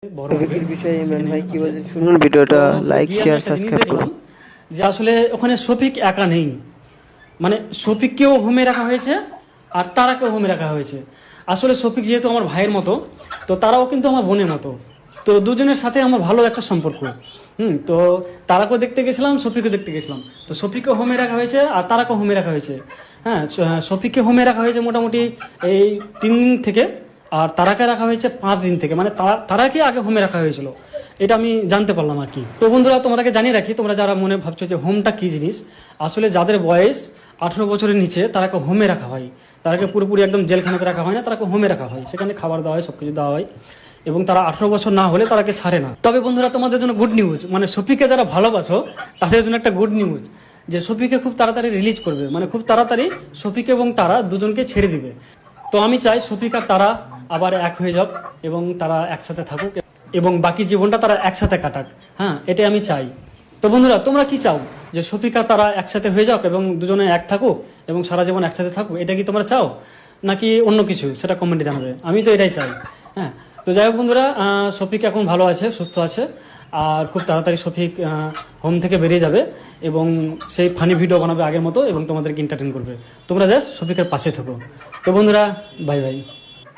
টপিকের বিষয়ে ইমরান ভাই কি বলছে শুনুন, ভিডিওটা লাইক শেয়ার সাবস্ক্রাইব করুন। যে আসলে ওখানে শফিক একা নেই, মানে শফিককেও হোমে রাখা হয়েছে আর তারাকেও হোমে রাখা হয়েছে। আসলে শফিক যেহেতু আমার ভাইয়ের মতো, তো তারাও কিন্তু আমার বোনের মতো, তো দুজনের সাথে আমার ভালো একটা সম্পর্ক। তো তারাকেও দেখতে গেছিলাম, শফিকও দেখতে গেছিলাম। তো শফিককে হোমে রাখা হয়েছে আর তারাকেও হোমে রাখা হয়েছে। হ্যাঁ, শফিককে হোমে রাখা হয়েছে মোটামুটি এই 3 দিন থেকে, আর তারাকে রাখা হয়েছে 5 দিন থেকে, মানে তারাকে আগে হোমে রাখা হয়েছিল, এটা আমি জানতে পারলাম আর কি। তো বন্ধুরা, তোমাদেরকে জানিয়ে রাখি, তোমরা যারা মনে ভাবছো যে হোমটা কি জিনিস, আসলে যাদের বয়স 18 বছরের নিচে তারাকে হোমে রাখা হয়। তারাকে পুরোপুরি একদম জেলখানাতে রাখা হয় না, তারাকে হোমে রাখা হয়, সেখানে খাবার দেওয়া হয়, সবকিছু দেওয়া হয়, এবং তারা 18 বছর না হলে তারাকে ছাড়ে না। তবে বন্ধুরা, তোমাদের জন্য গুড নিউজ, মানে শফিককে যারা ভালোবাসো তাদের জন্য একটা গুড নিউজ, যে শফিককে খুব তাড়াতাড়ি রিলিজ করবে, মানে খুব তাড়াতাড়ি শফিক এবং তারা দুজনকে ছেড়ে দিবে। তো আমি চাই শফিক আর তারা আবার এক হয়ে যাক এবং তারা একসাথে থাকুক এবং বাকি জীবনটা তারা একসাথে কাটাক। হ্যাঁ, এটাই আমি চাই। তো বন্ধুরা, তোমরা কি চাও? যে শফিক আর তারা একসাথে হয়ে যাক এবং দুজনে এক থাকুক এবং সারা জীবন একসাথে থাকুক, এটা কি তোমরা চাও নাকি অন্য কিছু? সেটা কমেন্টে জানাবে। আমি তো এটাই চাই। হ্যাঁ, তো যাই হোক বন্ধুরা, শফিক এখন ভালো আছে, সুস্থ আছে, আর খুব তাড়াতাড়ি শফিক হোম থেকে বেরিয়ে যাবে এবং সেই ফানি ভিডিও বানাবে আগের মতো এবং তোমাদেরকে এন্টারটেইন করবে। তোমরা জাস্ট শফিকের পাশে থাকো। তো বন্ধুরা, বাই বাই।